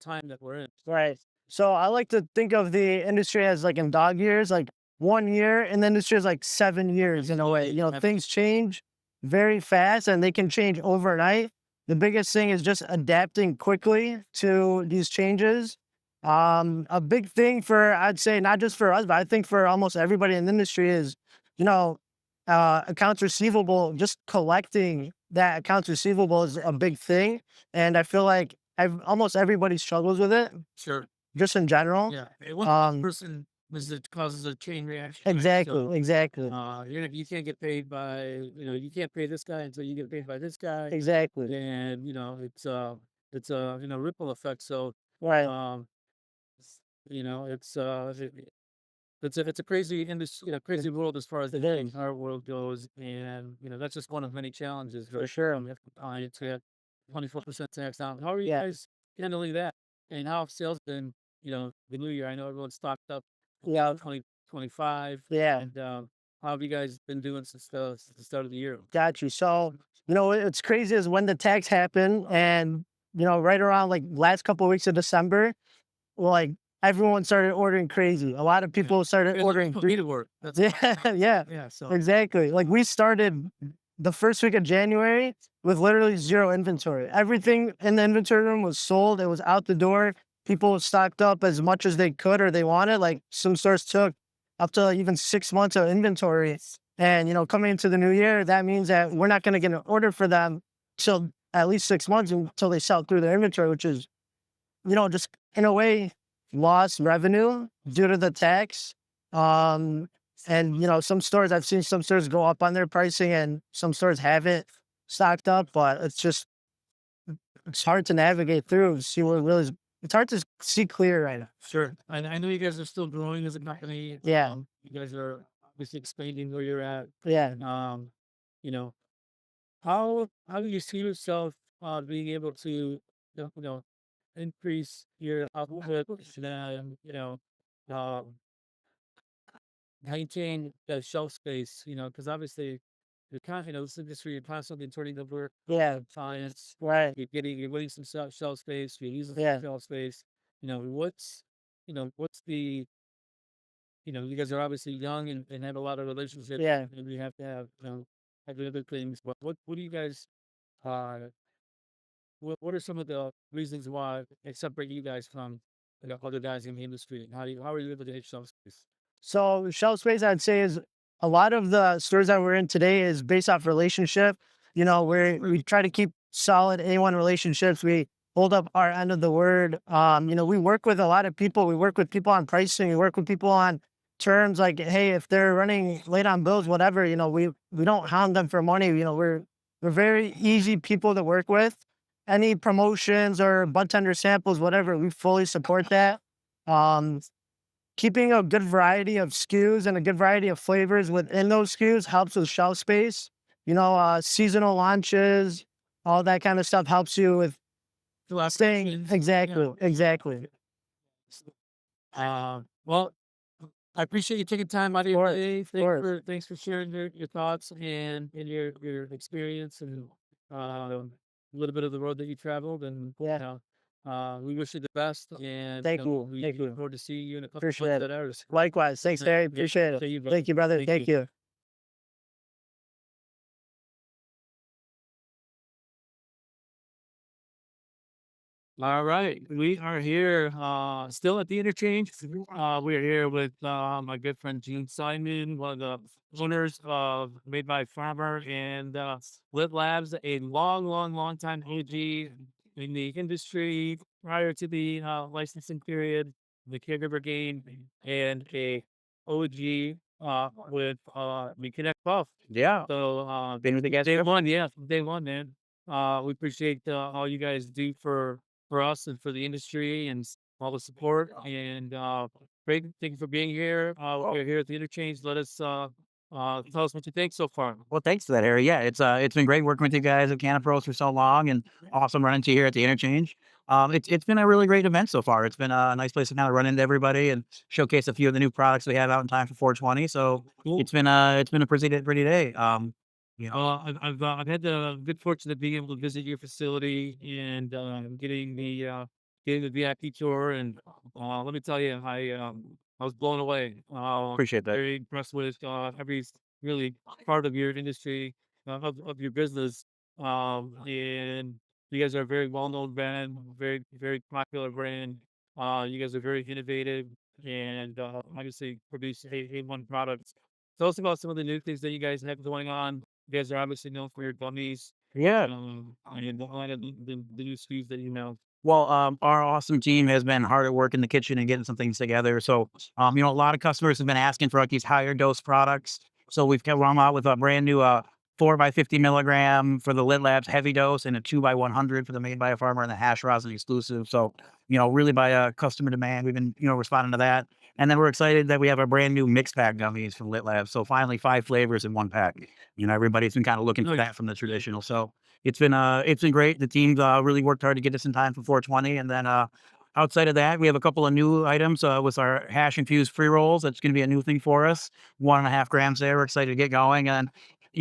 time that we're in. Right. So I like to think of the industry as like in dog years, like 1 year in the industry is like 7 years in a way. You know, things change very fast and they can change overnight. The biggest thing is just adapting quickly to these changes. A big thing for, I'd say, not just for us, but I think for almost everybody in the industry is, you know, accounts receivable, just collecting that accounts receivable is a big thing. And I feel like almost everybody struggles with it, Sure. just in general. Yeah. One Um, person causes a chain reaction. Right? exactly, exactly, You can't get paid by, you can't pay this guy until you get paid by this guy. exactly. And, it's a, ripple effect. So, Right. um, it's, it's a crazy industry, crazy world as far as It is. our world goes. And, that's just one of many challenges. For sure. You have to get 24% tax on. How are you Yeah. guys handling that? And how have sales been, the new year? I know everyone's stocked up Yeah. 2025. Yeah. And how have you guys been doing since the start of the year? Got you. So, it's crazy is when the tax happened and, right around like last couple of weeks of December, like everyone started ordering crazy. A lot of people started ordering. Put me to work. That's Yeah, yeah, yeah. So exactly. Like we started the first week of January with literally zero inventory. Everything in the inventory room was sold. It was out the door. People stocked up as much as they could or they wanted. Like some stores took up to even 6 months of inventory. And, coming into the new year, that means that we're not going to get an order for them till at least 6 months until they sell through their inventory, which is, just in a way, lost revenue due to the tax. And, some stores, I've seen some stores go up on their pricing and some stores haven't stocked up, but it's hard to navigate through, see what really is. It's hard to see clear right now. sure. I know you guys are still growing as a company. Yeah. You guys are obviously expanding where you're at. Yeah. You know, how do you see yourself being able to increase your output and um, maintain the shelf space? Because obviously you're this industry, you're constantly turning over Yeah. clients. Right. You're winning some shelf space. You're losing Yeah. some shelf space. What's the you guys are obviously young and have a lot of relationships. Yeah. And you have to have have other things. But what do you guys uh what are some of the reasons why it separate you guys from other guys in the industry? And how are you able to hit shelf space? So shelf space, I'd say, is a lot of the stores that we're in today is based off relationship. We try to keep solid A1 relationships. We hold up our end of the word. We work with a lot of people. We work with people on pricing. We work with people on terms like, hey, if they're running late on bills, whatever, we don't hound them for money. We're very easy people to work with. Any promotions or bud tender samples, whatever, we fully support that. Um, Keeping a good variety of SKUs and a good variety of flavors within those SKUs helps with shelf space. Seasonal launches, all that kind of stuff helps you with staying. Collaborations. Exactly, exactly. Well, I appreciate you taking time out of your course, day. course. Thanks for sharing your thoughts and your experience and a little bit of the road that you traveled. And Yeah. we wish you the best. And Thank you, we thank look you. forward to seeing you in a couple Appreciate months it. at ours. Likewise. Thanks, Yeah, Terry. yeah. Appreciate it. Thank you, brother. Thank you, brother. Thank Thank you. you. All right, we are here, still at the interchange. We're here with my good friend Gene Simon, one of the owners of Made by Farmer and Lit Labs, a long time OG in the industry prior to the licensing period, the caregiver gain, and a OG with MiCannaPulse. Yeah. So Been with the guys. day one, yeah, from day one, man. We appreciate all you guys do for us and for the industry and all the support. And great, thank you for being here. We're here at the interchange. Let us tell us what you think so far. Well, thanks for that, Harry. Yeah, it's been great working with you guys at MiCannaPulse for so long, and awesome running to you here at the interchange. It's been a really great event so far. It's been a nice place to kind of run into everybody and showcase a few of the new products we have out in time for 420. So Cool. it's been a pretty day. I've had the good fortune of being able to visit your facility and getting the getting the VIP tour, and let me tell you, I was blown away. Appreciate that. Very impressed with every really part of your industry, of your business. And you guys are a very well known brand, very popular brand. You guys are very innovative, and obviously produce A1 products. Tell us about some of the new things that you guys have going on. You guys are obviously known for your gummies, Yeah. and a lot of the new SKUs that you know. Well, our awesome team has been hard at work in the kitchen and getting some things together. So, a lot of customers have been asking for like these higher dose products. So we've come out with a brand new 4 by 50 milligram for the Lit Labs heavy dose and a 2 by 100 for the Made by a Farmer and the hash rosin exclusive. So, really by customer demand, we've been responding to that. And then we're excited that we have a brand new mix pack gummies from Lit Labs. So finally, 5 flavors in one pack. Everybody's been kind of looking for that from the traditional. So it's been great. The team's really worked hard to get us in time for 420. And then outside of that, we have a couple of new items with our hash infused pre rolls. That's going to be a new thing for us. 1.5 grams there. We're excited to get going. And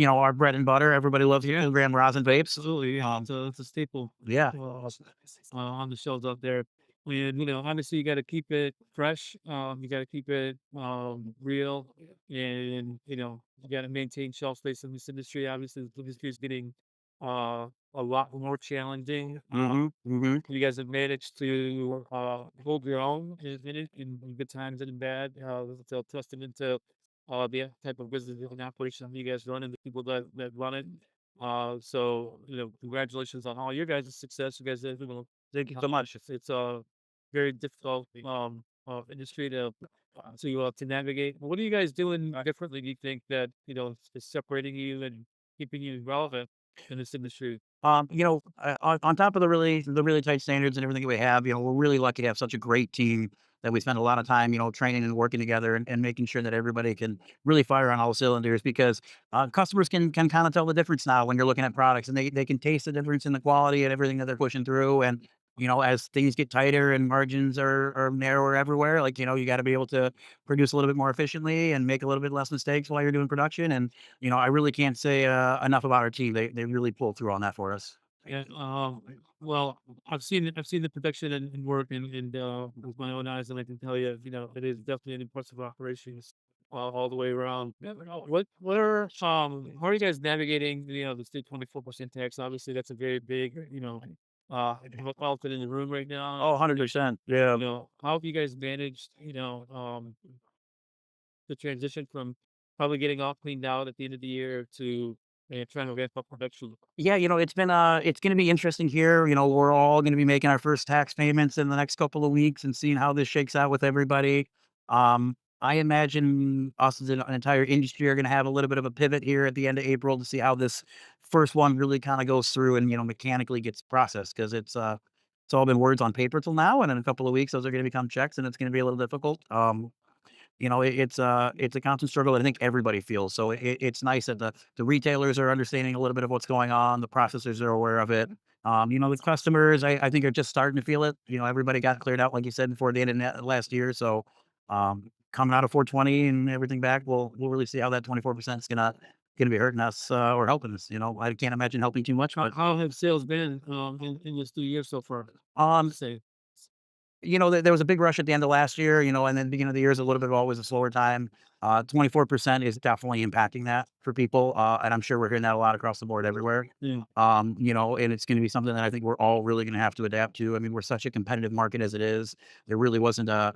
our bread and butter. Everybody loves 2 gram rosin vapes. Absolutely, yeah. It's a staple. Yeah. On the shelves out there. And obviously you got to keep it fresh. You got to keep it real, and you got to maintain shelf space in this industry. Obviously, the industry is getting a lot more challenging. You guys have managed to hold your own in it in good times and in bad. It's a testament to the type of business and operation you guys run and the people that run it. So congratulations on all your guys' success. You guys, Thank you so much. it's a very difficult industry to navigate. What are you guys doing differently? Do you think that is separating you and keeping you relevant in this industry? On top of the really tight standards and everything that we have, we're really lucky to have such a great team that we spend a lot of time, training and working together and making sure that everybody can really fire on all cylinders because customers can kind of tell the difference now when you're looking at products and they can taste the difference in the quality and everything that they're pushing through. And, as things get tighter and margins are narrower everywhere, like, you got to be able to produce a little bit more efficiently and make a little bit less mistakes while you're doing production. And, I really can't say enough about our team. They really pull through on that for us. Yeah. Well, I've seen the production and work with my own eyes, and I can tell you, it is definitely an impressive operations all the way around. Yeah, but what are how are you guys navigating the state 24% tax? Obviously, that's a very big elephant in the room right now. Oh, 100%. Yeah. How have you guys managed the transition from probably getting all cleaned out at the end of the year to trying to ramp up production? Yeah, it's going to be interesting here. We're all going to be making our first tax payments in the next couple of weeks and seeing how this shakes out with everybody. I imagine us as an entire industry are going to have a little bit of a pivot here at the end of April to see how this first one really kind of goes through and, mechanically gets processed because it's all been words on paper till now. And in a couple of weeks, those are going to become checks and it's going to be a little difficult. It's a constant struggle that I think everybody feels. So it's nice that the retailers are understanding a little bit of what's going on. The processors are aware of it. The customers, I think, are just starting to feel it. Everybody got cleared out, like you said, before the end of last year. So coming out of 420 and everything back, we'll really see how that 24% is gonna be hurting us or helping us. I can't imagine helping too much, but How have sales been in this 2 years so far? Say, there was a big rush at the end of last year, and then beginning of the year is a little bit of always a slower time. 24% is definitely impacting that for people. And I'm sure we're hearing that a lot across the board everywhere. yeah. And it's going to be something that I think we're all really going to have to adapt to. I mean, we're such a competitive market as it is. There really wasn't a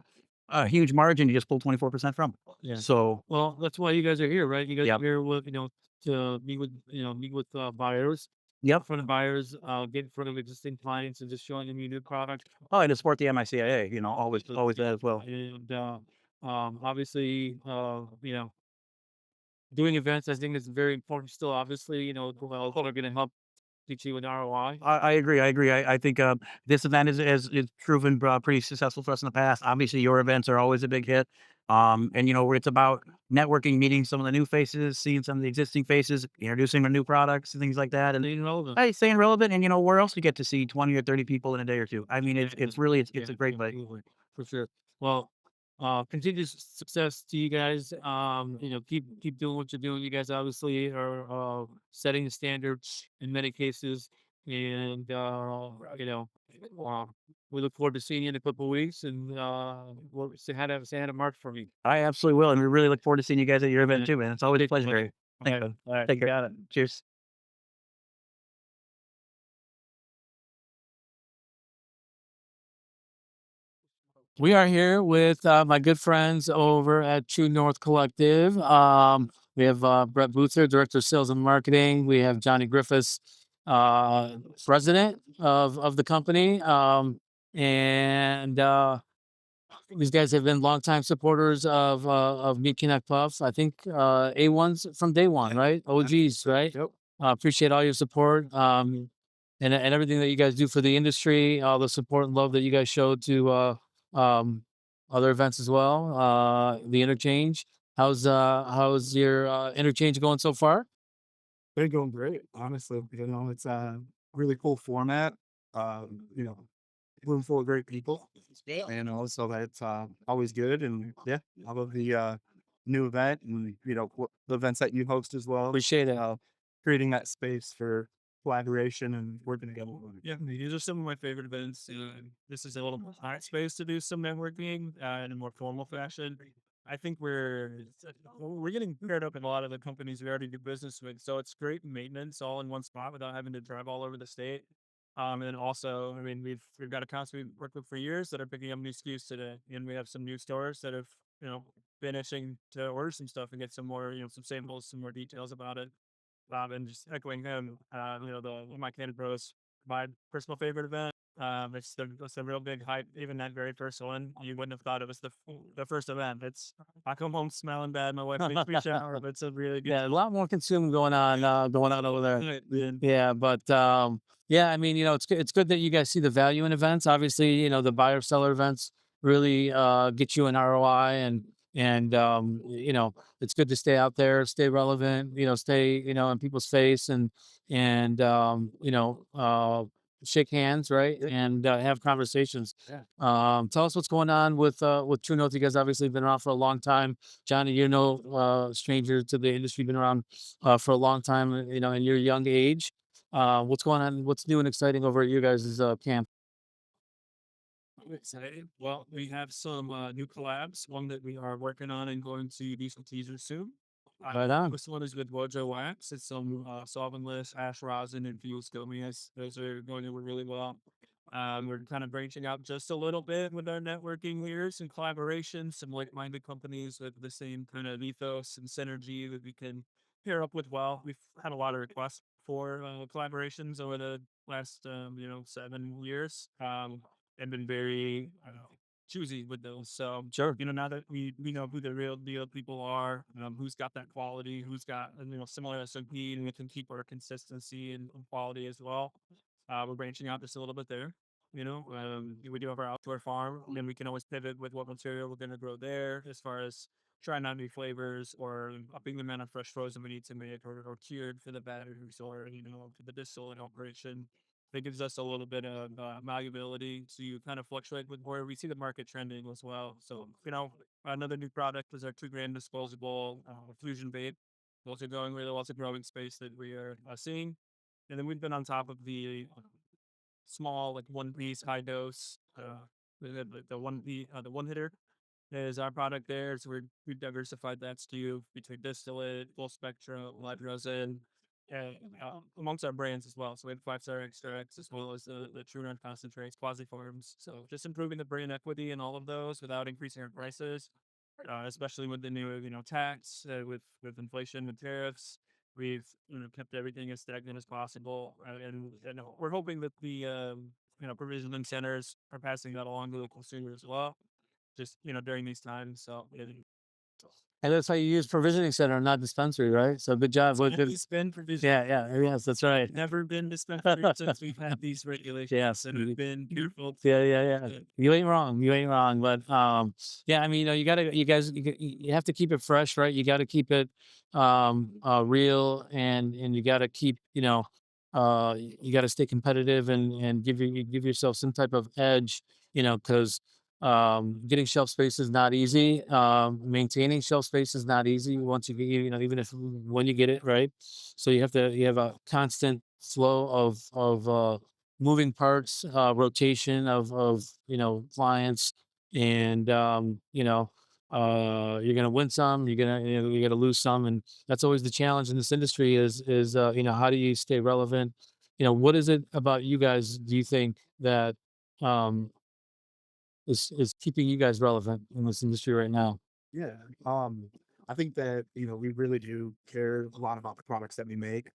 huge margin you just pulled 24% from. Yeah. So, Well, that's why you guys are here, right? You guys Yep. are here with to meet with buyers, yep. in front of buyers, get in front of existing clients, and just showing them your new product. Oh, and to support the MICIA, always that as well. And obviously, doing events, I think is very important. Still, obviously, well, are going to help teach you an ROI. I agree. I think this event is proven pretty successful for us in the past. Obviously, your events are always a big hit. And where it's about networking, meeting some of the new faces, seeing some of the existing faces, introducing the new products and things like that. And Staying relevant. hey, staying relevant. And where else you get to see 20 or 30 people in a day or two. I mean, it's really it's a great bite. Absolutely, for sure. Well, continued success to you guys. Keep doing what you're doing. You guys obviously are setting the standards in many cases, and Wow. We look forward to seeing you in a couple of weeks, and we'll say hi to Mark for me. I absolutely will. And we really look forward to seeing you guys at your event too, man. It's always a pleasure. All Thanks, right. man. All right. Take care. Got it. Cheers. We are here with my good friends over at True North Collective. We have Brett Boother, Director of Sales and Marketing. We have Jonny Griffis, President of the company. And these guys have been longtime supporters of MiCannaPulse. I think A1's from day one, right? OGs, right? Yep. Appreciate all your support. And everything that you guys do for the industry, all the support and love that you guys showed to other events as well. The Interchange. How's your Interchange going so far? They're going great, honestly. It's a really cool format. Room full of great people. And also that's always good. And yeah, I love the new event and the events that you host as well. Appreciate it. Creating that space for collaboration and working together. Yeah, these are some of my favorite events. This is a little more hot space to do some networking in a more formal fashion. I think we're getting paired up in a lot of the companies we already do business with, so it's great maintenance all in one spot without having to drive all over the state. And then also, I mean, we've got accounts we've worked with for years that are picking up new SKUs today, and we have some new stores that have finishing to order some stuff and get some more some samples, some more details about it. And just echoing him, the My Cannon Bros, my personal favorite event. It's a real big hype. Even that very first one, you wouldn't have thought it was the first event. I come home smelling bad. My wife makes me shower, but it's a really good. Yeah, a lot more consuming going on over there. Right. Yeah, but yeah, I mean, it's good that you guys see the value in events. Obviously, the buyer seller events really get you an ROI, and it's good to stay out there, stay relevant, stay in people's face, and shake hands, right, and have conversations. Yeah. Tell us what's going on with True North. You guys obviously been around for a long time. Jonny, you're no stranger to the industry. Been around for a long time. In your young age. What's going on? What's new and exciting over at you guys' camp? I'm excited. Well, we have some new collabs. One that we are working on and going to do some teasers soon. Right on. This one is with Wojo Wax. It's some solventless ash rosin infused gummies. Those are going to work really well. We're kind of branching out just a little bit with our networking here, some collaborations, some like-minded companies with the same kind of ethos and synergy that we can pair up with well. We've had a lot of requests for collaborations over the last 7 years. And been very choosy with those. So Sure. now that we know who the real deal people are, who's got that quality, who's got similar SOP, and we can keep our consistency and quality as well. We're branching out just a little bit there. We do have our outdoor farm, and we can always pivot with what material we're going to grow there, as far as trying out new flavors or upping the amount of fresh frozen we need to make, or cured for the batteries, or for the distillate operation. That gives us a little bit of malleability to kind of fluctuate with where we see the market trending as well. So, another new product is our 2 gram disposable fusion vape. Those are going really well. It's a growing space that we are seeing. And then we've been on top of the small, like 1 piece high dose, the one hitter is our product there. So we've diversified that SKU between distillate, full spectrum, live rosin, and amongst our brands as well. So we have 5-star extracts as well as the True North concentrates, quasi forms. So just improving the brand equity in all of those without increasing our prices, especially with the new tax, with inflation and tariffs. We've kept everything as stagnant as possible, and we're hoping that the provisioning centers are passing that along to the consumer as well, just during these times. So And that's how you use provisioning center, not dispensary, right? So good job. it's been provision. Yes, that's right. Never been dispensary since we've had these regulations. Yes. And we've been careful. Yeah. You ain't wrong. But yeah, I mean, you have to keep it fresh, right? You got to keep it real, and you got to keep, you got to stay competitive, and give yourself some type of edge, because getting shelf space is not easy. Maintaining shelf space is not easy once you get, even if when you get it right. So you have a constant flow of moving parts, rotation of clients, and you're gonna win some, you're gonna lose some, and that's always the challenge in this industry. Is how do you stay relevant? What is it about you guys? Do you think that um is keeping you guys relevant in this industry right now? Yeah. I think that, we really do care a lot about the products that we make,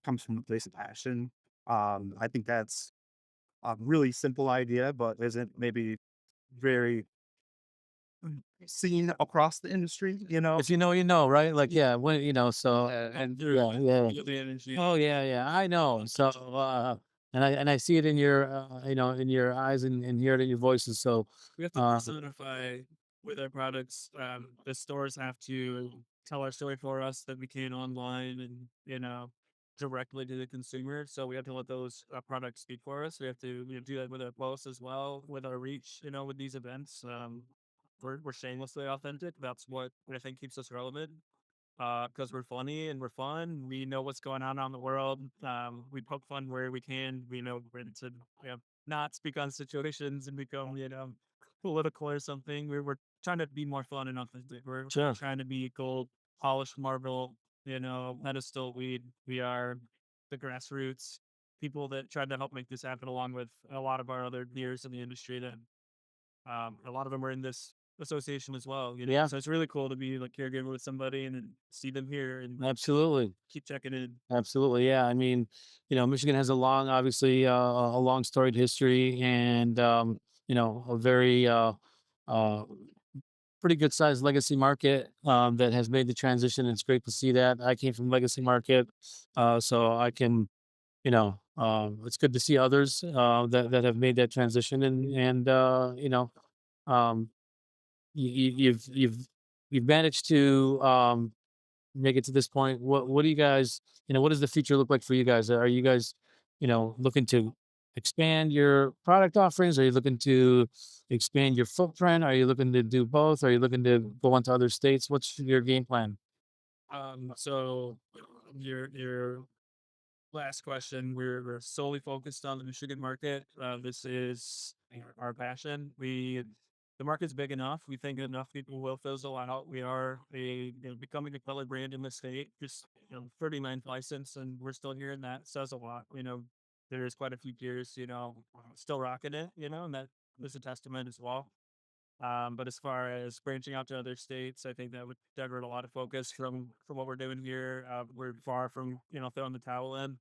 comes from a place of passion. I think that's a really simple idea, but isn't maybe very seen across the industry, If you know, right? Like, yeah, when so and oh yeah, yeah, I know. So and I see it in your in your eyes and hear it in your voices. So We have to uh personify with our products. The stores have to tell our story for us that we can online and directly to the consumer. So we have to let those products speak for us. We have to do that with our posts as well, with our reach. With these events, we're shamelessly authentic. That's what I think keeps us relevant. Because we're funny and we're fun. We know what's going on the world. We poke fun where we can. We know when to not speak on situations and become political or something. We're trying to be more fun and authentic. We're sure. trying to be gold polished marble. Pedestal. We are the grassroots people that tried to help make this happen, along with a lot of our other peers in the industry that a lot of them are in this association as well. Yeah. So it's really cool to be like caregiver with somebody and then see them here and Absolutely. keep checking in. Absolutely. Yeah. I mean, Michigan has a long, obviously, a long storied history, and, a very, uh, pretty good sized legacy market, that has made the transition. It's great to see that. I came from legacy market. So I can, it's good to see others, that have made that transition, and, um, you've managed to, make it to this point. What do you guys, what does the future look like for you guys? Are you guys, looking to expand your product offerings? Are you looking to expand your footprint? Are you looking to do both? Are you looking to go into other states? What's your game plan? So your last question, we're solely focused on the Michigan market. This is our passion. The market's big enough. We think enough people will fizzle out. We are becoming a color brand in the state. Just 39th license, and we're still here, and that says a lot. There's quite a few peers, still rocking it. And that is a testament as well. But as far as branching out to other states, I think that would divert a lot of focus from what we're doing here. We're far from throwing the towel in.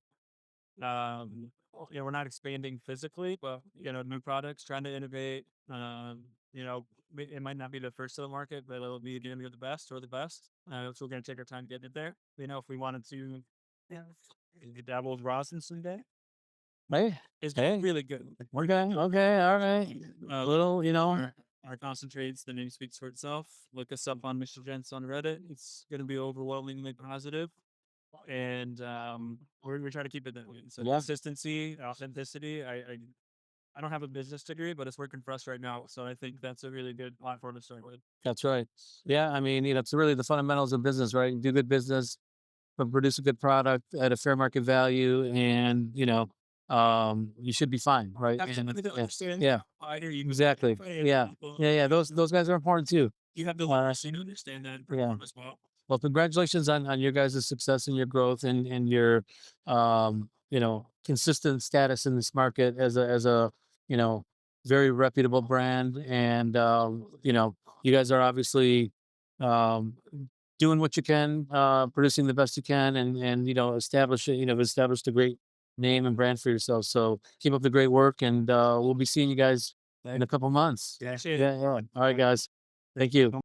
We're not expanding physically, but new products, trying to innovate. It might not be the first to the market, but it'll be going to be the best or the best. So we're going to take our time getting it there. If we wanted to, dabble with rosin someday, Hey, it's hey, really good. okay, okay, all right. A little, Our concentrates, the name speaks for itself. Look us up on Michigan on Reddit. It's going to be overwhelmingly positive. And we're trying to keep it that way. So Yeah. consistency, authenticity. I don't have a business degree, but it's working for us right now. So I think that's a really good platform to start with. That's right. Yeah, I mean, it's really the fundamentals of business, right? Do good business, but produce a good product at a fair market value, and you should be fine, right? Yeah, I hear you. exactly. Yeah, yeah. Those guys are important too. You have the literacy to understand that as well. Well, congratulations on your guys' success and your growth, and your consistent status in this market as a you know very reputable brand. And you guys are obviously um doing what you can, producing the best you can, and established a great name and brand for yourself. So keep up the great work, and we'll be seeing you guys in a couple months. Yeah. Yeah, yeah. All right, guys. Thank you.